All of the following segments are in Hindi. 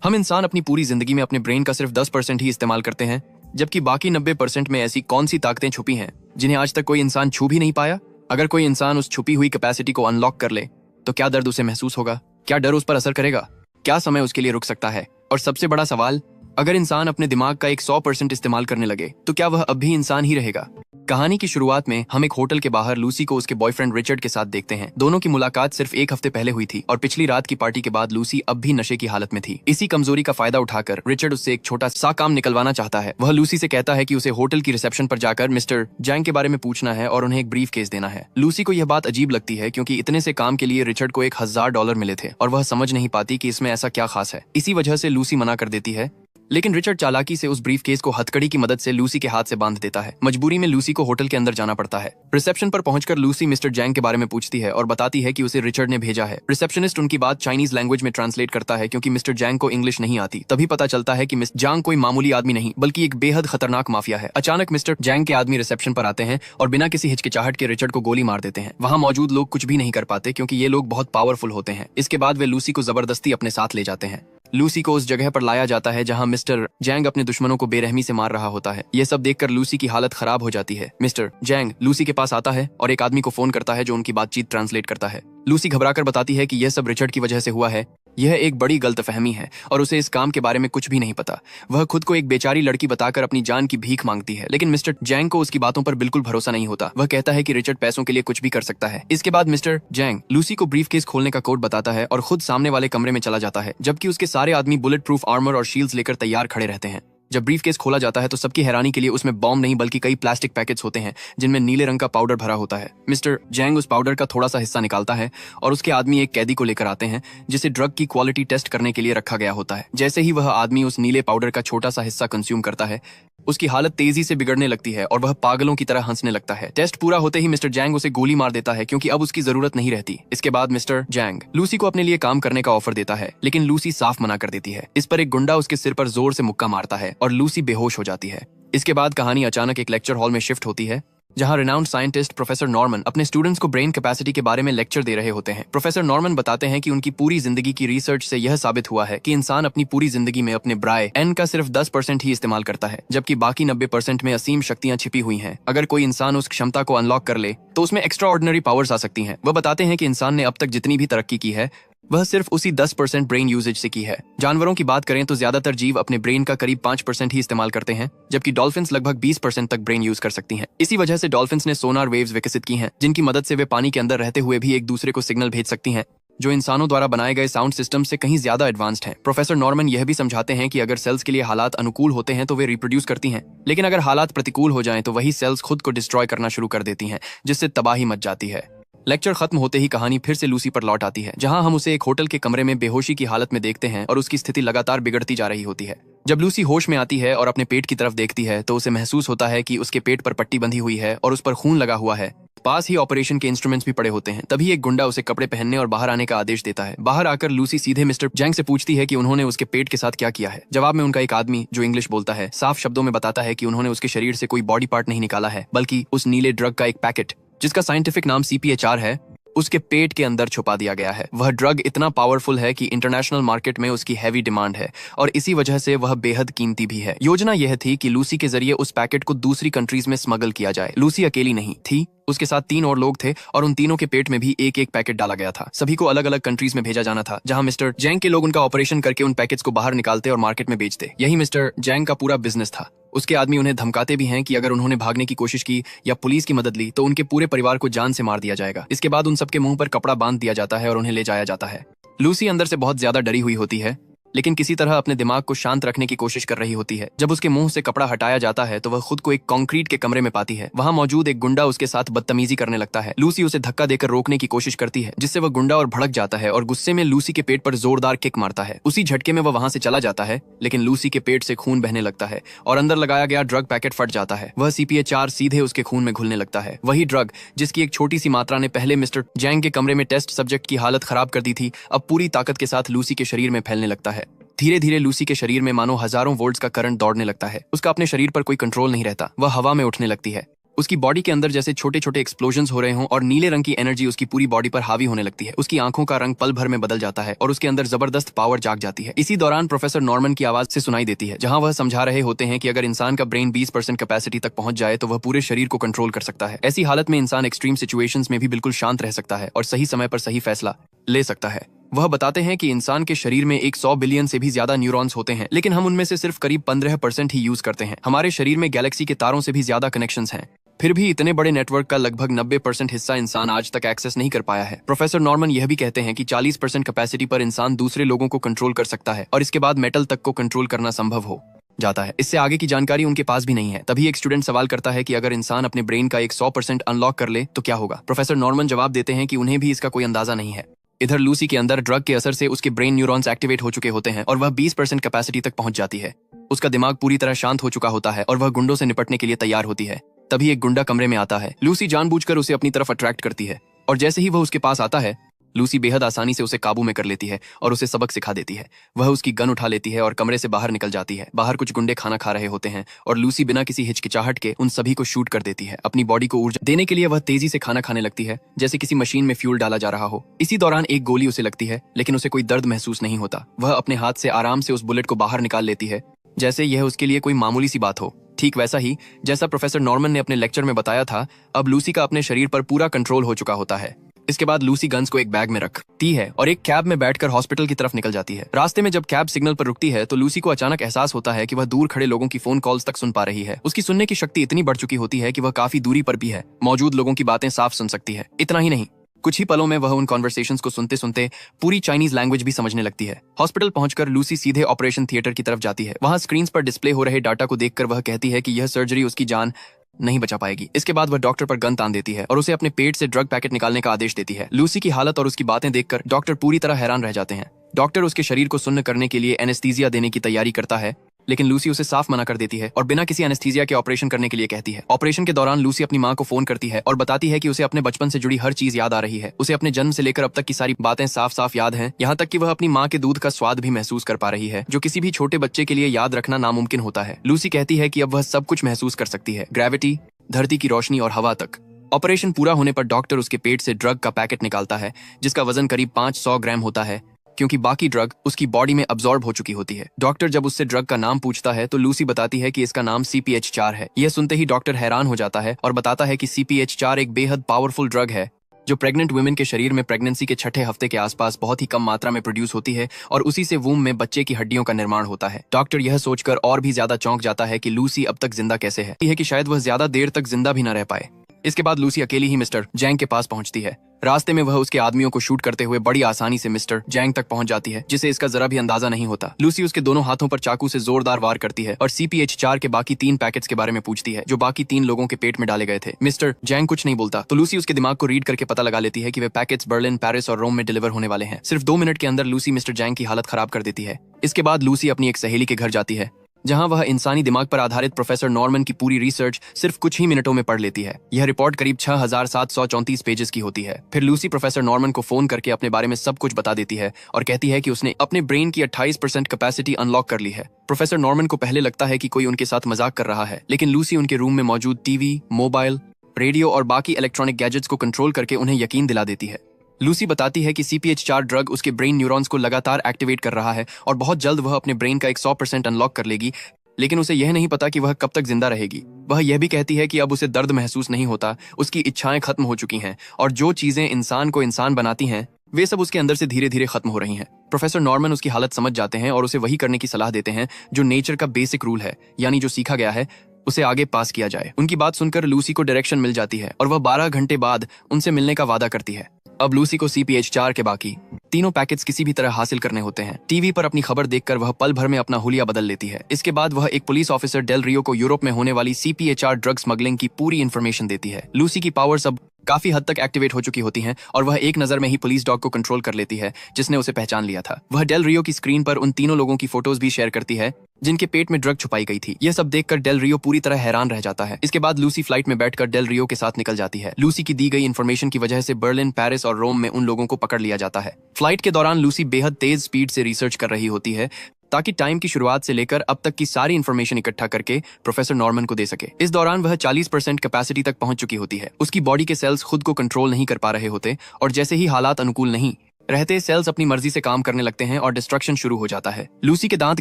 हम इंसान अपनी पूरी जिंदगी में अपने ब्रेन का सिर्फ 10% ही इस्तेमाल करते हैं, जबकि बाकी 90% में ऐसी कौन सी ताकतें छुपी हैं जिन्हें आज तक कोई इंसान छू भी नहीं पाया। अगर कोई इंसान उस छुपी हुई कैपेसिटी को अनलॉक कर ले तो क्या दर्द उसे महसूस होगा? क्या डर उस पर असर करेगा? क्या समय उसके लिए रुक सकता है? और सबसे बड़ा सवाल, अगर इंसान अपने दिमाग का एक 100% इस्तेमाल करने लगे तो क्या वह अब भी इंसान ही रहेगा? कहानी की शुरुआत में हम एक होटल के बाहर लूसी को उसके बॉयफ्रेंड रिचर्ड के साथ देखते हैं। दोनों की मुलाकात सिर्फ एक हफ्ते पहले हुई थी और पिछली रात की पार्टी के बाद लूसी अब भी नशे की हालत में थी। इसी कमजोरी का फायदा उठाकर रिचर्ड उससे एक छोटा सा काम निकलवाना चाहता है। वह लूसी से कहता है कि उसे होटल की रिसेप्शन पर जाकर मिस्टर जैंग के बारे में पूछना है और उन्हें एक ब्रीफ केस देना है। लूसी को यह बात अजीब लगती है क्योंकि इतने से काम के लिए रिचर्ड को $1000 मिले थे और वह समझ नहीं पाती कि इसमें ऐसा क्या खास है। इसी वजह से लूसी मना कर देती है, लेकिन रिचर्ड चालाकी से उस ब्रीफ केस को हथकड़ी की मदद से लूसी के हाथ से बांध देता है। मजबूरी में लूसी को होटल के अंदर जाना पड़ता है। रिसेप्शन पर पहुंचकर लूसी मिस्टर जैंग के बारे में पूछती है और बताती है कि उसे रिचर्ड ने भेजा है। रिसेप्शनिस्ट उनकी बात चाइनीज लैंग्वेज में ट्रांसलेट करता है क्योंकि मिस्टर जैंग को इंग्लिश नहीं आती। तभी पता चलता है कि मिस्टर जैंग कोई मामूली आदमी नहीं बल्कि एक बेहद खतरनाक माफिया है। अचानक मिस्टर जैंग के आदमी रिसेप्शन पर आते हैं और बिना किसी हिचकिचाहट के रिचर्ड को गोली मार देते हैं। वहां मौजूद लोग कुछ भी नहीं कर पाते क्योंकि ये लोग बहुत पावरफुल होते हैं। इसके बाद वे लूसी को जबरदस्ती अपने साथ ले जाते हैं। लूसी को उस जगह पर लाया जाता है जहां मिस्टर जैंग अपने दुश्मनों को बेरहमी से मार रहा होता है। यह सब देखकर लूसी की हालत खराब हो जाती है। मिस्टर जैंग लूसी के पास आता है और एक आदमी को फोन करता है जो उनकी बातचीत ट्रांसलेट करता है। लूसी घबराकर बताती है कि यह सब रिचर्ड की वजह से हुआ है। यह एक बड़ी गलतफहमी है और उसे इस काम के बारे में कुछ भी नहीं पता। वह खुद को एक बेचारी लड़की बताकर अपनी जान की भीख मांगती है, लेकिन मिस्टर जैंग को उसकी बातों पर बिल्कुल भरोसा नहीं होता। वह कहता है कि रिचर्ड पैसों के लिए कुछ भी कर सकता है। इसके बाद मिस्टर जैंग लूसी को ब्रीफ केस खोलने का कोड बताता है और खुद सामने वाले कमरे में चला जाता है, जबकि उसके सारे आदमी बुलेट प्रूफ आर्मर और शील्ड्स लेकर तैयार खड़े रहते हैं। जब ब्रीफ केस खोला जाता है तो सबकी हैरानी के लिए उसमें बॉम्ब नहीं बल्कि कई प्लास्टिक पैकेट्स होते हैं जिनमें नीले रंग का पाउडर भरा होता है। मिस्टर जैंग उस पाउडर का थोड़ा सा हिस्सा निकालता है और उसके आदमी एक कैदी को लेकर आते हैं जिसे ड्रग की क्वालिटी टेस्ट करने के लिए रखा गया होता है। जैसे ही वह आदमी उस नीले पाउडर का छोटा सा हिस्सा कंज्यूम करता है, उसकी हालत तेजी से बिगड़ने लगती है और वह पागलों की तरह हंसने लगता है। टेस्ट पूरा होते ही मिस्टर जैंग उसे गोली मार देता है क्योंकि अब उसकी जरूरत नहीं रहती। इसके बाद मिस्टर जैंग लूसी को अपने लिए काम करने का ऑफर देता है, लेकिन लूसी साफ मना कर देती है। इस पर एक गुंडा उसके सिर पर जोर से मुक्का मारता है और लूसी बेहोश हो जाती है। इसके बाद कहानी अचानक एक लेक्चर हॉल में शिफ्ट होती है जहां रिनाउंड साइंटिस्ट प्रोफेसर नॉर्मन अपने स्टूडेंट्स को ब्रेन कैपेसिटी के बारे में लेक्चर दे रहे होते हैं। प्रोफेसर नॉर्मन बताते हैं कि उनकी पूरी जिंदगी की रिसर्च से यह साबित हुआ है कि इंसान अपनी पूरी जिंदगी में अपने ब्राय एन का सिर्फ 10% ही इस्तेमाल करता है, जबकि बाकी 90% में असीम शक्तियां छिपी हुई हैं। अगर कोई इंसान उस क्षमता को अनलॉक कर ले तो उसमें एक्स्ट्रा ऑर्डिनरी पावर्स आ सकती हैं। वह बताते हैं कि इंसान ने अब तक जितनी भी तरक्की की है वह सिर्फ उसी 10% ब्रेन यूजेज से की है। जानवरों की बात करें तो ज्यादातर जीव अपने ब्रेन का करीब 5% ही इस्तेमाल करते हैं, जबकि डॉल्फिन्स लगभग 20% तक ब्रेन यूज कर सकती हैं। इसी वजह से डॉल्फिन्स ने सोनार वेव्स विकसित की हैं, जिनकी मदद से वे पानी के अंदर रहते हुए भी एक दूसरे को सिग्नल भेज सकती हैं, जो इंसानों द्वारा बनाए गए साउंड सिस्टम से कहीं ज्यादा एडवांस्ड हैं। प्रोफेसर नॉर्मन यह भी समझाते हैं कि अगर सेल्स के लिए हालात अनुकूल होते हैं तो वे रिप्रोड्यूस करती हैं, लेकिन अगर हालात प्रतिकूल हो जाएं तो वही सेल्स खुद को डिस्ट्रॉय करना शुरू कर देती हैं, जिससे तबाही मच जाती है। लेक्चर खत्म होते ही कहानी फिर से लूसी पर लौट आती है, जहां हम उसे एक होटल के कमरे में बेहोशी की हालत में देखते हैं और उसकी स्थिति लगातार बिगड़ती जा रही होती है। जब लूसी होश में आती है और अपने पेट की तरफ देखती है तो उसे महसूस होता है कि उसके पेट पर पट्टी बंधी हुई है और उस पर खून लगा हुआ है। पास ही ऑपरेशन के इंस्ट्रूमेंट्स भी पड़े होते हैं। तभी एक गुंडा उसे कपड़े पहनने और बाहर आने का आदेश देता है। बाहर आकर लूसी सीधे मिस्टर जैंग से पूछती है कि उन्होंने उसके पेट के साथ क्या किया है। जवाब में उनका एक आदमी जो इंग्लिश बोलता है साफ शब्दों में बताता है कि उन्होंने उसके शरीर से कोई बॉडी पार्ट नहीं निकाला है, बल्कि उस नीले ड्रग का एक पैकेट, जिसका साइंटिफिक नाम CPHR है, उसके पेट के अंदर छुपा दिया गया है। वह ड्रग इतना पावरफुल है कि इंटरनेशनल मार्केट में उसकी हैवी डिमांड है और इसी वजह से वह बेहद कीमती भी है। योजना यह थी कि लूसी के जरिए उस पैकेट को दूसरी कंट्रीज में स्मगल किया जाए। लूसी अकेली नहीं थी, उसके साथ 3 और लोग थे और उन तीनों के पेट में भी एक एक पैकेट डाला गया था। सभी को अलग अलग कंट्रीज में भेजा जाना था, जहां मिस्टर जैंग के लोग उनका ऑपरेशन करके उन पैकेट्स को बाहर निकालते और मार्केट में बेचते। यही मिस्टर जैंग का पूरा बिजनेस था। उसके आदमी उन्हें धमकाते भी हैं कि अगर उन्होंने भागने की कोशिश की या पुलिस की मदद ली तो उनके पूरे परिवार को जान से मार दिया जाएगा। इसके बाद उन सबके मुंह पर कपड़ा बांध दिया जाता है और उन्हें ले जाया जाता है। लूसी अंदर से बहुत ज्यादा डरी हुई होती है, लेकिन किसी तरह अपने दिमाग को शांत रखने की कोशिश कर रही होती है। जब उसके मुंह से कपड़ा हटाया जाता है तो वह खुद को एक कंक्रीट के कमरे में पाती है। वहां मौजूद एक गुंडा उसके साथ बदतमीजी करने लगता है। लूसी उसे धक्का देकर रोकने की कोशिश करती है, जिससे वह गुंडा और भड़क जाता है और गुस्से में लूसी के पेट पर जोरदार किक मारता है। उसी झटके में वह वहां से चला जाता है, लेकिन लूसी के पेट से खून बहने लगता है और अंदर लगाया गया ड्रग पैकेट फट जाता है। वह CPHR सीधे उसके खून में घुलने लगता है। वही ड्रग जिसकी एक छोटी सी मात्रा ने पहले मिस्टर जैंग के कमरे में टेस्ट सब्जेक्ट की हालत खराब कर दी थी, अब पूरी ताकत के साथ लूसी के शरीर में फैलने लगता है। धीरे धीरे लूसी के शरीर में मानो हजारों वोल्ट्स का करंट दौड़ने लगता है। उसका अपने शरीर पर कोई कंट्रोल नहीं रहता। वह हवा में उठने लगती है। उसकी बॉडी के अंदर जैसे छोटे छोटे एक्सप्लोजन्स हो रहे हों और नीले रंग की एनर्जी उसकी पूरी बॉडी पर हावी होने लगती है। उसकी आंखों का रंग पल भर में बदल जाता है और उसके अंदर जबरदस्त पावर जाग जाती है। इसी दौरान प्रोफेसर नॉर्मन की आवाज से सुनाई देती है, जहां वह समझा रहे होते हैं कि अगर इंसान का ब्रेन 20% कैपेसिटी तक पहुंच जाए तो वह पूरे शरीर को कंट्रोल कर सकता है। ऐसी हालत में इंसान एक्सट्रीम सिचुएशंस में भी बिल्कुल शांत रह सकता है और सही समय पर सही फैसला ले सकता है। वह बताते हैं कि इंसान के शरीर में 100 बिलियन से भी ज्यादा न्यूरॉन्स होते हैं, लेकिन हम उनमें से सिर्फ करीब 15% ही यूज करते हैं। हमारे शरीर में गैलेक्सी के तारों से भी ज्यादा कनेक्शंस हैं। फिर भी इतने बड़े नेटवर्क का लगभग 90% हिस्सा इंसान आज तक एक्सेस नहीं कर पाया है। प्रोफेसर नॉर्मन यह भी कहते हैं कि 40% कैपेसिटी पर इंसान दूसरे लोगों को कंट्रोल कर सकता है और इसके बाद मेटल तक को कंट्रोल करना संभव हो जाता है। इससे आगे की जानकारी उनके पास भी नहीं है। तभी एक स्टूडेंट सवाल करता है कि अगर इंसान अपने ब्रेन का एक 100% अनलॉक कर ले तो क्या होगा। प्रोफेसर नॉर्मन जवाब देते हैं कि उन्हें भी इसका कोई अंदाजा नहीं है। इधर लूसी के अंदर ड्रग के असर से उसके ब्रेन न्यूरॉन्स एक्टिवेट हो चुके होते हैं और वह 20% कैपेसिटी तक पहुंच जाती है। उसका दिमाग पूरी तरह शांत हो चुका होता है और वह गुंडों से निपटने के लिए तैयार होती है। तभी एक गुंडा कमरे में आता है। लूसी जानबूझकर उसे अपनी तरफ अट्रैक्ट करती है और जैसे ही वह उसके पास आता है, लूसी बेहद आसानी से उसे काबू में कर लेती है और उसे सबक सिखा देती है। वह उसकी गन उठा लेती है और कमरे से बाहर निकल जाती है। बाहर कुछ गुंडे खाना खा रहे होते हैं और लूसी बिना किसी हिचकिचाहट के उन सभी को शूट कर देती है। अपनी बॉडी को ऊर्जा देने के लिए वह तेजी से खाना खाने लगती है, जैसे किसी मशीन में फ्यूल डाला जा रहा हो। इसी दौरान एक गोली उसे लगती है, लेकिन उसे कोई दर्द महसूस नहीं होता। वह अपने हाथ से आराम से उस बुलेट को बाहर निकाल लेती है, जैसे यह उसके लिए कोई मामूली सी बात हो। ठीक वैसा ही जैसा प्रोफेसर नॉर्मन ने अपने लेक्चर में बताया था, अब लूसी का अपने शरीर पर पूरा कंट्रोल हो चुका होता है। इसके बाद लूसी गन्स को एक बैग में रखती है और एक कैब में बैठकर हॉस्पिटल की तरफ निकल जाती है। रास्ते में जब कैब सिग्नल पर रुकती है तो लूसी को अचानक एहसास होता है कि वह दूर खड़े लोगों की फोन कॉल्स तक सुन पा रही है। उसकी सुनने की शक्ति इतनी बढ़ चुकी होती है कि वह काफी दूरी पर भी है, मौजूद लोगों की बातें साफ सुन सकती है। इतना ही नहीं, कुछ ही पलों में वह उन कॉन्वर्सेशंस को सुनते सुनते पूरी चाइनीज लैंग्वेज भी समझने लगती है। हॉस्पिटल पहुंचकर लूसी सीधे ऑपरेशन थिएटर की तरफ जाती है। वहां स्क्रीन पर डिस्प्ले हो रहे डाटा को देखकर वह कहती है कि यह सर्जरी उसकी जान नहीं बचा पाएगी। इसके बाद वह डॉक्टर पर गन तान देती है और उसे अपने पेट से ड्रग पैकेट निकालने का आदेश देती है। लूसी की हालत और उसकी बातें देखकर डॉक्टर पूरी तरह हैरान रह जाते हैं। डॉक्टर उसके शरीर को सुन्न करने के लिए एनेस्थीसिया देने की तैयारी करता है, लेकिन लूसी उसे साफ मना कर देती है और बिना किसी एनेस्थीसिया के ऑपरेशन करने के लिए कहती है। ऑपरेशन के दौरान लूसी अपनी मां को फोन करती है और बताती है कि उसे अपने बचपन से जुड़ी हर चीज याद आ रही है। उसे अपने जन्म से लेकर अब तक की सारी बातें साफ साफ याद हैं, यहाँ तक कि वह अपनी मां के दूध का स्वाद भी महसूस कर पा रही है, जो किसी भी छोटे बच्चे के लिए याद रखना नामुमकिन होता है। लूसी कहती है कि अब वह सब कुछ महसूस कर सकती है, ग्रेविटी, धरती की रोशनी और हवा तक। ऑपरेशन पूरा होने पर डॉक्टर उसके पेट से ड्रग का पैकेट निकालता है, जिसका वजन करीब 500 ग्राम होता है, क्योंकि बाकी ड्रग उसकी बॉडी में अब्सॉर्ब हो चुकी होती है। डॉक्टर जब उससे ड्रग का नाम पूछता है तो लूसी बताती है कि इसका नाम CPH4 है। यह सुनते ही डॉक्टर हैरान हो जाता है और बताता है कि CPH4 एक बेहद पावरफुल ड्रग है, जो प्रेग्नेंट वुमेन के शरीर में प्रेगनेंसी के छठे हफ्ते के आसपास बहुत ही कम मात्रा में प्रोड्यूस होती है और उसी से वूम में बच्चे की हड्डियों का निर्माण होता है। डॉक्टर यह सोचकर और भी ज्यादा चौंक जाता है कि लूसी अब तक जिंदा कैसे है, कि शायद वह ज्यादा देर तक जिंदा भी न रह पाए। इसके बाद लूसी अकेली ही मिस्टर जैंग के पास पहुंचती है। रास्ते में वह उसके आदमियों को शूट करते हुए बड़ी आसानी से मिस्टर जैंग तक पहुंच जाती है, जिसे इसका जरा भी अंदाजा नहीं होता। लूसी उसके दोनों हाथों पर चाकू से जोरदार वार करती है और CPH4 के बाकी 3 पैकेट्स के बारे में पूछती है, जो बाकी 3 लोगों के पेट में डाले गए थे। मिस्टर जैंग कुछ नहीं बोलता तो लूसी उसके दिमाग को रीड करके पता लगा लेती है कि वे पैकेट्स बर्लिन, पेरिस और रोम में डिलीवर होने वाले हैं। सिर्फ 2 मिनट के अंदर लूसी मिस्टर जैंग की हालत खराब कर देती है। इसके बाद लूसी अपनी एक सहेली के घर जाती है, जहां वह इंसानी दिमाग पर आधारित प्रोफेसर नॉर्मन की पूरी रिसर्च सिर्फ कुछ ही मिनटों में पढ़ लेती है। यह रिपोर्ट करीब 6734 पेजेस की होती है। फिर लूसी प्रोफेसर नॉर्मन को फोन करके अपने बारे में सब कुछ बता देती है और कहती है कि उसने अपने ब्रेन की 28% कैपेसिटी अनलॉक कर ली है। प्रोफेसर नॉर्मन को पहले लगता है कि कोई उनके साथ मजाक कर रहा है, लेकिन लूसी उनके रूम में मौजूद टीवी, मोबाइल, रेडियो और बाकी इलेक्ट्रॉनिक गैजेट्स को कंट्रोल करके उन्हें यकीन दिला देती है। लूसी बताती है कि CPH4 ड्रग उसके ब्रेन न्यूरॉन्स को लगातार एक्टिवेट कर रहा है और बहुत जल्द वह अपने ब्रेन का एक 100% अनलॉक कर लेगी, लेकिन उसे यह नहीं पता कि वह कब तक जिंदा रहेगी। वह यह भी कहती है कि अब उसे दर्द महसूस नहीं होता, उसकी इच्छाएं खत्म हो चुकी हैं और जो चीजें इंसान को इंसान बनाती हैं वे सब उसके अंदर से धीरे धीरे खत्म हो रही हैं। प्रोफेसर नॉर्मन उसकी हालत समझ जाते हैं और उसे वही करने की सलाह देते हैं जो नेचर का बेसिक रूल है, यानी जो सीखा गया है उसे आगे पास किया जाए। उनकी बात सुनकर लूसी को डायरेक्शन मिल जाती है और वह 12 घंटे बाद उनसे मिलने का वादा करती है। अब लूसी को CPH4 के बाकी 3 पैकेट्स किसी भी तरह हासिल करने होते हैं। टीवी पर अपनी खबर देखकर वह पल भर में अपना हुलिया बदल लेती है। इसके बाद वह एक पुलिस ऑफिसर डेल रियो को यूरोप में होने वाली CPH4 ड्रग स्मगलिंग की पूरी इन्फॉर्मेशन देती है। लूसी की पावर्स अब काफी हद तक एक्टिवेट हो चुकी होती हैं और वह एक नजर में ही पुलिस डॉग को कंट्रोल कर लेती है, जिसने उसे पहचान लिया था। वह डेल रियो की स्क्रीन पर उन तीनों लोगों की फोटोज भी शेयर करती है जिनके पेट में ड्रग छुपाई गई थी। यह सब देखकर डेल रियो पूरी तरह हैरान रह जाता है। इसके बाद लूसी फ्लाइट में बैठकर डेल रियो के साथ निकल जाती है। लूसी की दी गई इन्फॉर्मेशन की वजह से बर्लिन, पेरिस और रोम में उन लोगों को पकड़ लिया जाता है। फ्लाइट के दौरान लूसी बेहद तेज स्पीड से रिसर्च कर रही होती है, ताकि टाइम की शुरुआत से लेकर अब तक की सारी इन्फॉर्मेशन इकट्ठा करके प्रोफेसर नॉर्मन को दे सके। इस दौरान वह 40% कैपेसिटी तक पहुंच चुकी होती है। उसकी बॉडी के सेल्स खुद को कंट्रोल नहीं कर पा रहे होते और जैसे ही हालात अनुकूल नहीं रहते, सेल्स अपनी मर्जी से काम करने लगते हैं और डिस्ट्रक्शन शुरू हो जाता है। लूसी के दांत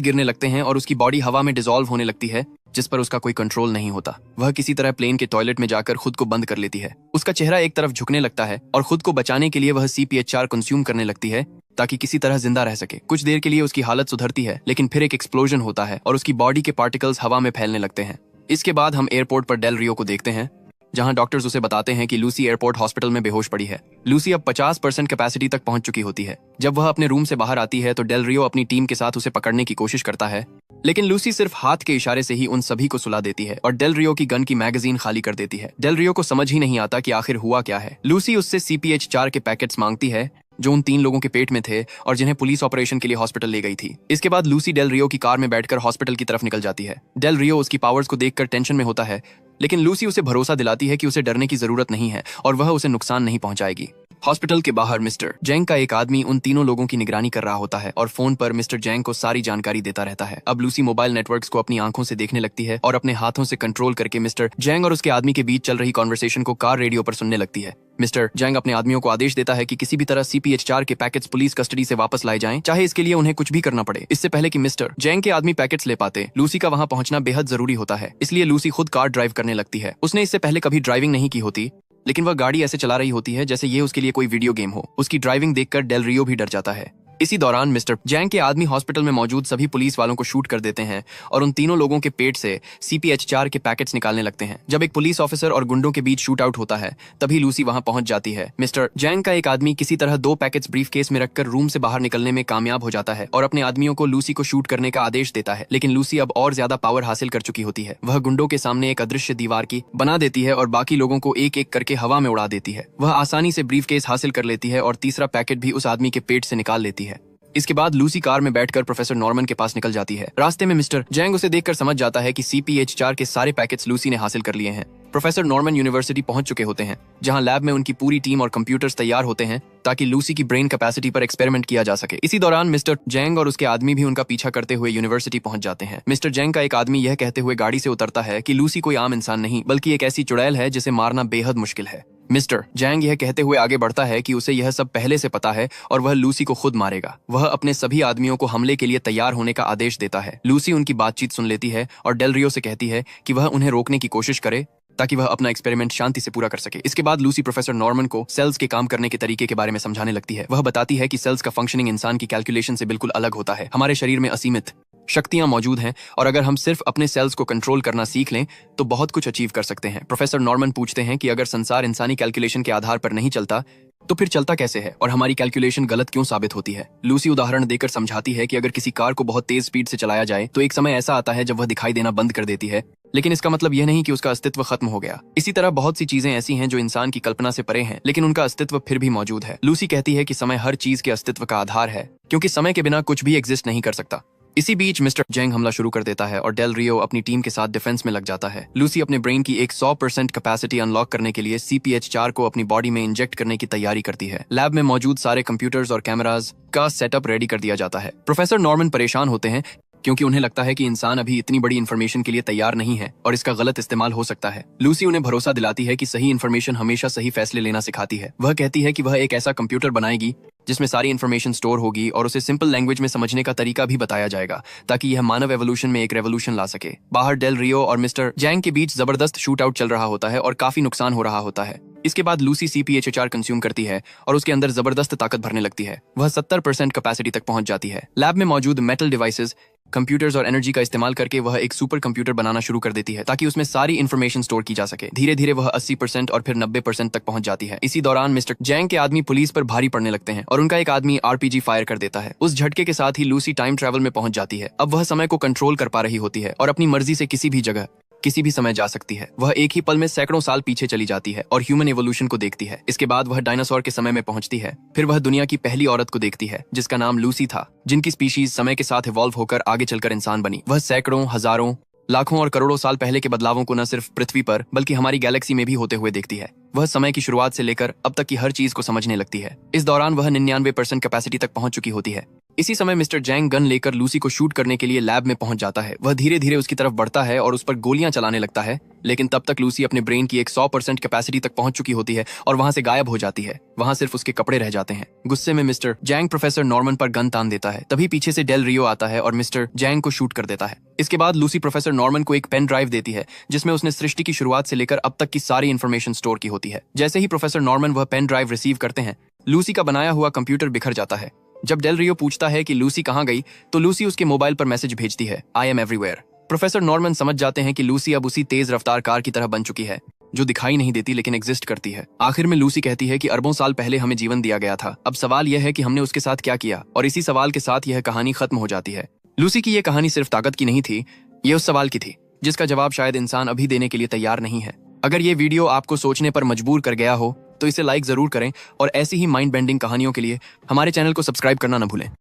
गिरने लगते हैं और उसकी बॉडी हवा में डिसॉल्व होने लगती है, जिस पर उसका कोई कंट्रोल नहीं होता। वह किसी तरह प्लेन के टॉयलेट में जाकर खुद को बंद कर लेती है। उसका चेहरा एक तरफ झुकने लगता है और खुद को बचाने के लिए वह CPH4 कंज्यूम करने लगती है ताकि किसी तरह जिंदा रह सके। कुछ देर के लिए उसकी हालत सुधरती है, लेकिन फिर एक एक्सप्लोजन होता है और उसकी बॉडी के पार्टिकल्स हवा में फैलने लगते हैं। इसके बाद हम एयरपोर्ट पर डेल रियो को देखते हैं, जहां डॉक्टर्स उसे बताते हैं कि लूसी एयरपोर्ट हॉस्पिटल में बेहोश पड़ी है। लूसी अब 50% कैपेसिटी तक पहुंच चुकी होती है। जब वह अपने रूम से बाहर आती है तो डेल रियो अपनी टीम के साथ उसे पकड़ने की कोशिश करता है, लेकिन लूसी सिर्फ हाथ के इशारे से ही उन सभी को सुला देती है और डेल रियो की गन की मैगजीन खाली कर देती है। डेल रियो को समझ ही नहीं आता कि आखिर हुआ क्या है। लूसी उससे CPH4 के पैकेट्स मांगती है जो उन 3 लोगों के पेट में थे और जिन्हें पुलिस ऑपरेशन के लिए हॉस्पिटल ले गई थी। इसके बाद लूसी डेल रियो की कार में बैठकर हॉस्पिटल की तरफ निकल जाती है। डेल रियो उसकी पावर्स को देखकर टेंशन में होता है, लेकिन लूसी उसे भरोसा दिलाती है कि उसे डरने की जरूरत नहीं है और वह उसे नुकसान नहीं पहुंचाएगी। हॉस्पिटल के बाहर मिस्टर जैंग का एक आदमी उन तीनों लोगों की निगरानी कर रहा होता है और फोन पर मिस्टर जैंग को सारी जानकारी देता रहता है। अब लूसी मोबाइल नेटवर्क्स को अपनी आंखों से देखने लगती है और अपने हाथों से कंट्रोल करके मिस्टर जैंग और उसके आदमी के बीच चल रही कॉन्वर्सेशन को कार रेडियो पर सुनने लगती है। मिस्टर जैंग अपने आदमियों को आदेश देता है कि किसी भी तरह CPH4 के पैकेट्स पुलिस कस्टडी से वापस लाए जाएं, चाहे इसके लिए उन्हें कुछ भी करना पड़े। इससे पहले कि मिस्टर जैंग के आदमी पैकेट्स ले पाते, लूसी का वहां पहुंचना बेहद जरूरी होता है। इसलिए लूसी खुद कार ड्राइव करने लगती है। उसने इससे पहले कभी ड्राइविंग नहीं की होती, लेकिन वह गाड़ी ऐसे चला रही होती है जैसे ये उसके लिए कोई वीडियो गेम हो। उसकी ड्राइविंग देखकर डेल रियो भी डर जाता है। इसी दौरान मिस्टर जैंग के आदमी हॉस्पिटल में मौजूद सभी पुलिस वालों को शूट कर देते हैं और उन तीनों लोगों के पेट से CPH4 के पैकेट्स निकालने लगते हैं। जब एक पुलिस ऑफिसर और गुंडों के बीच शूट आउट होता है, तभी लूसी वहां पहुंच जाती है। मिस्टर जैंग का एक आदमी किसी तरह 2 पैकेट्स ब्रीफ केस में रखकर रूम से बाहर निकलने में कामयाब हो जाता है और अपने आदमियों को लूसी को शूट करने का आदेश देता है, लेकिन लूसी अब और ज्यादा पावर हासिल कर चुकी होती है। वह गुंडों के सामने एक अदृश्य दीवार की बना देती है और बाकी लोगों को एक एक करके हवा में उड़ा देती है। वह आसानी से ब्रीफ केस हासिल कर लेती है और तीसरा पैकेट भी उस आदमी के पेट से निकाल लेती है। इसके बाद लूसी कार में बैठकर प्रोफेसर नॉर्मन के पास निकल जाती है। रास्ते में मिस्टर जैंग उसे देखकर समझ जाता है कि CPH4 के सारे पैकेट्स लूसी ने हासिल कर लिए हैं। प्रोफेसर नॉर्मन यूनिवर्सिटी पहुंच चुके होते हैं, जहां लैब में उनकी पूरी टीम और कंप्यूटर्स तैयार होते हैं ताकि लूसी की ब्रेन कैपेसिटी पर एक्सपेरिमेंट किया जा सके। इसी दौरान मिस्टर जैंग और उसके आदमी भी उनका पीछा करते हुए यूनिवर्सिटी पहुंच जाते हैं। मिस्टर जैंग का एक आदमी यह कहते हुए गाड़ी से उतरता है कि लूसी कोई आम इंसान नहीं, बल्कि एक ऐसी चुड़ैल है जिसे मारना बेहद मुश्किल है। मिस्टर जैंग यह कहते हुए आगे बढ़ता है कि उसे यह सब पहले से पता है और वह लूसी को खुद मारेगा। वह अपने सभी आदमियों को हमले के लिए तैयार होने का आदेश देता है। लूसी उनकी बातचीत सुन लेती है और डेल रियो से कहती है कि वह उन्हें रोकने की कोशिश करे ताकि वह अपना एक्सपेरिमेंट शांति से पूरा कर सके। इसके बाद लूसी प्रोफेसर नॉर्मन को सेल्स के काम करने के तरीके के बारे में समझाने लगती है। वह बताती है कि सेल्स का फंक्शनिंग इंसान की कैलकुलेशन से बिल्कुल अलग होता है। हमारे शरीर में असीमित शक्तियां मौजूद हैं और अगर हम सिर्फ अपने सेल्स को कंट्रोल करना सीख लें तो बहुत कुछ अचीव कर सकते हैं। प्रोफेसर नॉर्मन पूछते हैं कि अगर संसार इंसानी कैलकुलेशन के आधार पर नहीं चलता तो फिर चलता कैसे है और हमारी कैलकुलेशन गलत क्यों साबित होती है। लूसी उदाहरण देकर समझाती है कि अगर किसी कार को बहुत तेज स्पीड से चलाया जाए तो एक समय ऐसा आता है जब वह दिखाई देना बंद कर देती है, लेकिन इसका मतलब यह नहीं कि उसका अस्तित्व खत्म हो गया। इसी तरह बहुत सी चीजें ऐसी हैं जो इंसान की कल्पना से परे हैं, लेकिन उनका अस्तित्व फिर भी मौजूद है। लूसी कहती है कि समय हर चीज के अस्तित्व का आधार है, क्योंकि समय के बिना कुछ भी एग्जिस्ट नहीं कर सकता। इसी बीच मिस्टर जैंग हमला शुरू कर देता है और डेल रियो अपनी टीम के साथ डिफेंस में लग जाता है। लूसी अपने ब्रेन की एक 100% कैपेसिटी अनलॉक करने के लिए CPH4 को अपनी बॉडी में इंजेक्ट करने की तैयारी करती है। लैब में मौजूद सारे कंप्यूटर्स और कैमरास का सेटअप रेडी कर दिया जाता है। प्रोफेसर नॉर्मन परेशान होते हैं क्योंकि उन्हें लगता है कि इंसान अभी इतनी बड़ी इन्फॉर्मेशन के लिए तैयार नहीं है और इसका गलत इस्तेमाल हो सकता है। लूसी उन्हें भरोसा दिलाती है कि सही इन्फॉर्मेशन हमेशा सही फैसले लेना सिखाती है। वह कहती है कि वह एक ऐसा कंप्यूटर बनाएगी जिसमें सारी इन्फॉर्मेशन स्टोर होगी और उसे सिंपल लैंग्वेज में समझने का तरीका भी बताया जाएगा ताकि यह मानव एवोल्यूशन में एक रेवोल्यूशन ला सके। बाहर डेल रियो और मिस्टर जैंग के बीच जबरदस्त शूट आउट चल रहा होता है और काफी नुकसान हो रहा होता है। इसके बाद लूसी CPH4 कंज्यूम करती है और उसके अंदर जबरदस्त ताकत भरने लगती है। वह 70% कैपेसिटी तक पहुंच जाती है। लैब में मौजूद मेटल डिवाइसेस, कंप्यूटर्स और एनर्जी का इस्तेमाल करके वह एक सुपर कंप्यूटर बनाना शुरू कर देती है ताकि उसमें सारी इन्फॉर्मेशन स्टोर की जा सके। धीरे धीरे वह 80% और फिर 90% तक पहुंच जाती है। इसी दौरान मिस्टर जैंग के आदमी पुलिस पर भारी पड़ने लगते हैं और उनका एक आदमी RPG फायर कर देता है। उस झटके के साथ ही लूसी टाइम ट्रैवल में पहुंच जाती है। अब वह समय को कंट्रोल कर पा रही होती है और अपनी मर्जी से किसी भी जगह किसी भी समय जा सकती है। वह एक ही पल में सैकड़ों साल पीछे चली जाती है और ह्यूमन एवोल्यूशन को देखती है। इसके बाद वह डायनासोर के समय में पहुंचती है। फिर वह दुनिया की पहली औरत को देखती है जिसका नाम लूसी था, जिनकी स्पीशीज समय के साथ इवॉल्व होकर आगे चलकर इंसान बनी। वह सैकड़ों, हजारों, लाखों और करोड़ों साल पहले के बदलावों को न सिर्फ पृथ्वी पर बल्कि हमारी गैलेक्सी में भी होते हुए देखती है। वह समय की शुरुआत से लेकर अब तक की हर चीज को समझने लगती है। इस दौरान वह 99% कैपेसिटी तक पहुंच चुकी होती है। इसी समय मिस्टर जैंग गन लेकर लूसी को शूट करने के लिए लैब में पहुंच जाता है। वह धीरे धीरे उसकी तरफ बढ़ता है और उस पर गोलियां चलाने लगता है, लेकिन तब तक लूसी अपने ब्रेन की एक 100% कैपेसिटी तक पहुंच चुकी होती है और वहां से गायब हो जाती है। वहां सिर्फ उसके कपड़े रह जाते हैं। गुस्से में मिस्टर जैंग प्रोफेसर नॉर्मन पर गन तान देता है। तभी पीछे से डेल रियो आता है और मिस्टर जैंग को शूट कर देता है। इसके बाद लूसी प्रोफेसर नॉर्मन को एक पेन ड्राइव देती है जिसमें उसने सृष्टि की शुरुआत से लेकर अब तक की सारी इन्फॉर्मेशन स्टोर की होती है। जैसे ही प्रोफेसर नॉर्मन वह पेन ड्राइव रिसीव करते हैं, लूसी का बनाया हुआ कंप्यूटर बिखर जाता है। जब डेल रियो पूछता है कि लूसी कहाँ गई, तो लूसी उसके मोबाइल पर मैसेज भेजती है, I am everywhere. Professor Norman समझ जाते हैं कि लूसी अब उसी तेज रफ्तार कार की तरह बन चुकी है जो दिखाई नहीं देती लेकिन एग्जिस्ट करती है। आखिर में लूसी कहती है कि अरबों साल पहले हमें जीवन दिया गया था, अब सवाल यह है कि हमने उसके साथ क्या किया, और इसी सवाल के साथ यह कहानी खत्म हो जाती है। लूसी की यह कहानी सिर्फ ताकत की नहीं थी, ये उस सवाल की थी जिसका जवाब शायद इंसान अभी देने के लिए तैयार नहीं है। अगर ये वीडियो आपको सोचने पर मजबूर कर गया हो तो इसे लाइक जरूर करें और ऐसी ही माइंड बेंडिंग कहानियों के लिए हमारे चैनल को सब्सक्राइब करना न भूलें।